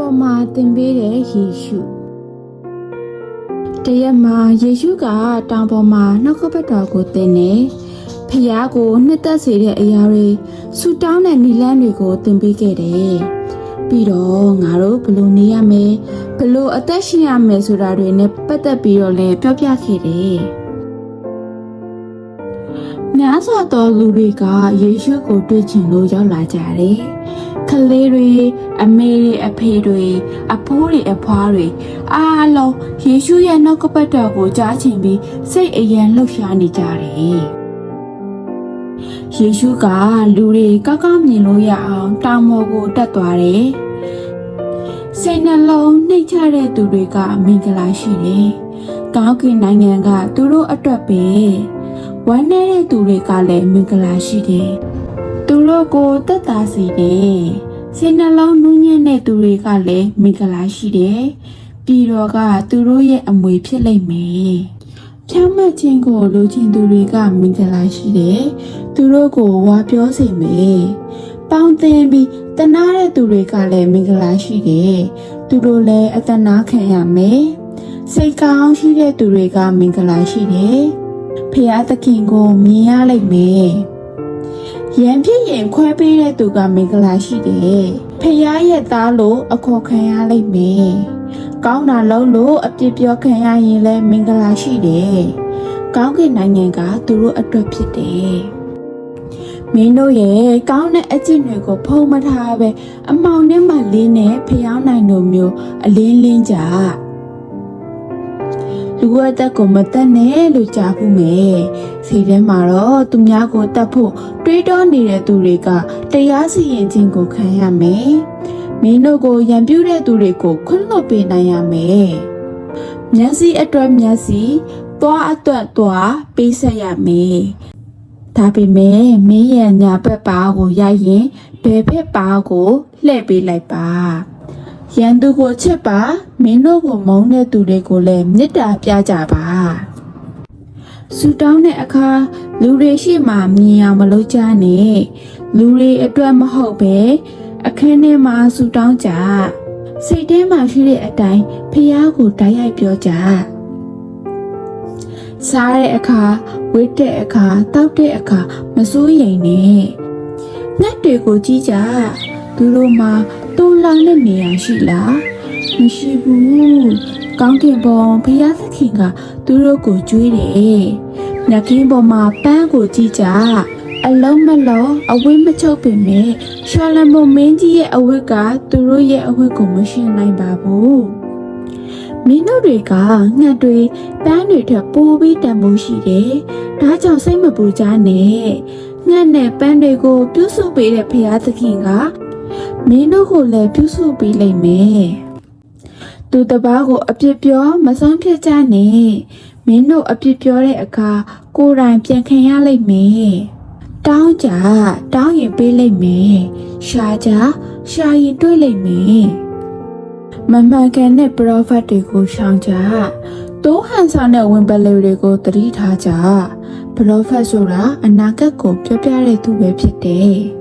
ပေါ်မှာသင်ပေးတဲ့ယေရှုတရက်မှာယေရှုကတောင်ပေါ်မှာနှုတ်ကပတ်တော်ကိုသင်နေဖျားကိုနှစ်သက်စေတဲ့အရာတွေဆူတောင်းတဲ့နိလန်းတွေကိုသင်ပေးခဲ့တယ်ပြီးတော့ငါတို့ဘယ်လိုနေရမလဲဘယ်လိုအသက်ရှင်ရမလဲဆိုတာတွေနဲ့ပတ်သက်ပြီးတော့လည်းပြောပြခဲ့တယ်များစွာသောလူတွေကယေရှုကိုတွေ့ချင်လို့ရောက်လာကြတယ်။ကလေးတွေအမေတွေအဖေတွေအဖိုးတွေအဖွားတွေအားလုံးယေရှုရဲ့နှုတ်ကပတ်တော်ကိုကြားချင်ပြီးစိတ်အယံလှုပ်ရှားနေကြတယ်။ယေရှုကလူတွေကောက်ကောက်မြင်လို့ရအောင်တောင်ပေါ်ကိုတက်သွားတယ်။စိတ်နှလုံးနှိမ့်ချတဲ့သူတွေကမင်္ဂလာရှိတယ်။ကောင်းကင်နိုင်ငံကသူတို့အတွက်ပဲဝမ်းနည်းတဲ့သူတွေကလည်းမင်္ဂလာရှိတယ်။သူတို့ကိုသက်သာစေတယ်။စိတ်နှလုံးနူးညံ့တဲ့သူတွေကလည်းမင်္ဂလာရှိတယ်။ပြီးတော့ကသူတို့ရဲ့အမွေဖြစ်လိမ့်မယ်။ဖြောင့်မတ်ခြင်းကိုလိုချင်သူတွေကမင်္ဂလာရှိတယ်။သူတို့ကိုဝါပြောစေမယ်။ပေါင်းသင်ပြီးတနာတဲ့သူတွေကလည်းမင်္ဂလာရှိတယ်။သူတို့လည်းအသနာခံရမယ်။စိတ်ကောင်းရှိတဲ့သူတွေကမင်္ဂလာရှိတယ်။ဖျားသခင်ကိုမြင်ရလိမ့်မယ်။ရန်ဖြစ်ရင်ခွဲပေးတဲ့သူကမင်္ဂလာရှိတယ်။ဖျားရဲ့သားလို့အခေါ်ခံရလိမ့်မယ်။ကောင်းတာလုပ်လို့အပြစ်ပြောခံရရင်လည်းမင်္ဂလာရှိတယ်။ကောင်းကင်နိုင်ငံကသူတို့အတွက်ဖြစ်တယ်။မင်းတို့ရဲ့ကောင်းတဲ့အကျင့်တွေကိုဖုံးမထားပဲအမောင်နဲ့မှလင်းနဲ့ဖျားနိုင်တို့မျိုးအလင်းလင်းကြ။လူအသက်ကိုမတက်နဲ့လို့ကြားဘူးမယ်။စီထဲမှာတော့သူများကိုတတ်ဖို့တွေးတောနေတဲ့သူတွေကတရားစီရင်ခြင်းကိုခံရမယ်။မင်းတို့ကိုရန်ပြုတဲ့သူတွေကိုခွင့်လွှတ်ပေးနိုင်ရမယ်။မျက်စိအတွက်မျက်စိ၊သွားအတွက်သွားပေးဆက်ရမယ်။ဒါပေမဲ့မင်းရဲ့ညာဘက်ပါကိုရိုက်ရင်ဘယ်ဘက်ပါကိုလှည့်ပေးလိုက်ပါ။ရန်သူကိုချစ်ပါမင်းတို့ကိုမုန်းတဲ့သူတွေကိုလည်းမေတ္တာပြကြပါဆူတောင်းတဲ့အခါလူတွေရှိမှမြင်အောင်မလုပ်ကြနဲ့လူတွေအတွက်မဟုတ်ပဲအခန်းထဲမှာဆူတောင်းကြစိတ်ထဲမှာရှိတဲ့အတိုင်းဖျားကိုတိုက်ရိုက်ပြောကြစားတဲ့အခါဝတ်တဲ့အခါတောက်တဲ့အခါမစိုးရိမ်နဲ့ငှက်တွေကိုကြည့်ကြသူတို့မှာတူလောင်တဲ့နေရာရှိလားမရှိဘူးကောင်းကင်ဘုံဘုရားသခင်ကသူတို့ကိုကြွေးတယ်ညကင်းပေါ်မှာပန်းကိုကြည့်ကြအလုံးမလုံးအဝတ်မချုပ်ပင်မဲ့ရှောလမုန်မင်းကြီးရဲ့အဝတ်ကသူတို့ရဲ့အဝတ်ကိုမရှင်နိုင်ပါဘူးမင်းတို့တွေကငှက်တွေပန်းတွေထက်ပိုပြီးတန်ဖိုးရှိတယ်ဒါကြောင့်စိတ်မပူကြနဲ့ငှက်နဲ့ပန်းတွေကိုပြုစုပေးတဲ့ဘုရားသခင်ကမင်းတို့ကိုလည်းပြုစုပေးလိမ့်မယ်။သူတပားကိုအပြစ်ပြောမဆုံးဖြတ်ကြနဲ့။မင်းတို့အပြစ်ပြောတဲ့အခါကိုယ်တိုင်ပြန်ခံရလိမ့်မယ်။တောင်းကြတောင်းရင်ပေးလိမ့်မယ်။ရှာကြရှာရင်တွေ့လိမ့်မယ်။မမှန်ကန်တဲ့ပရောဖက်တွေကိုရှောင်ကြ။တိုးဟန်ဆောင်တဲ့ဝင်ပလီတွေကိုသတိထားကြ။ပရောဖက်ဆိုတာအနာဂတ်ကိုပြောပြတဲ့သူပဲဖြစ်တယ်။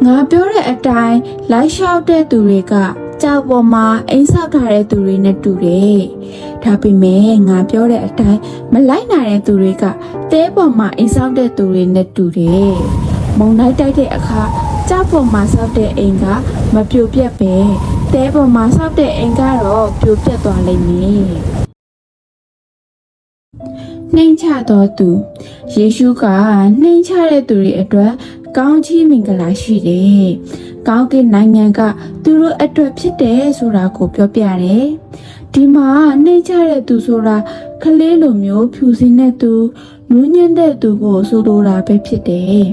ငါပြောတဲ့အတိုင်းလိုက်လျှောက်တဲ့သူတွေကကြောက်ပေါ်မှာအိမ်ဆောက်ထားတဲ့သူတွေနဲ့တူတယ်။ဒါပေမဲ့ငါပြောတဲ့အတိုင်းမလိုက်နိုင်တဲ့သူတွေကတဲပေါ်မှာအိမ်ဆောက်တဲ့သူတွေနဲ့တူတယ်။မုန်တိုင်းတိုက်တဲ့အခါကြောက်ပေါ်မှာဆောက်တဲ့အိမ်ကမပြိုပြက်ပဲတဲပေါ်မှာဆောက်တဲ့အိမ်ကတော့ပြိုပြက်သွားလိမ့်မယ်။နှိမ်ချတော်သူယေရှုကနှိမ်ချတဲ့သူတွေအတွက်ကောင်းချီးမင်္ဂလာရှိတယ်။ကောင်းကင်နိုင်ငံကသူတို့အတွက်ဖြစ်တယ်ဆိုတာကိုပြောပြတယ်။ဒီမှာနှိမ့်ချတဲ့သူဆိုတာကလေးလိုမျိုးဖြူစင်တဲ့သူနူးညံ့တဲ့သူကိုဆိုလိုတာပဲဖြစ်တယ်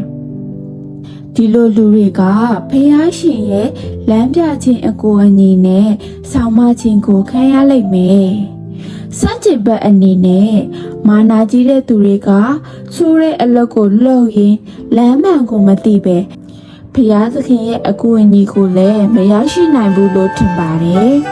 ။ဒီလိုလူတွေကဖျားရှင်ရဲ့လမ်းပြခြင်းအကူအညီနဲ့ဆောင်မခြင်းကိုခံရလိမ့်မယ်။စัจจิဘတ်အနေနဲ့မာနာကြီးတဲ့သူတွေကဆိုးတဲ့အလုပ်ကိုလုပ်ရင်လမ်းမှန်ကိုမသိပဲဖျားသခင်ရဲ့အကူအညီကိုလည်းမရရှိနိုင်ဘူးလို့ထင်ပါတယ်။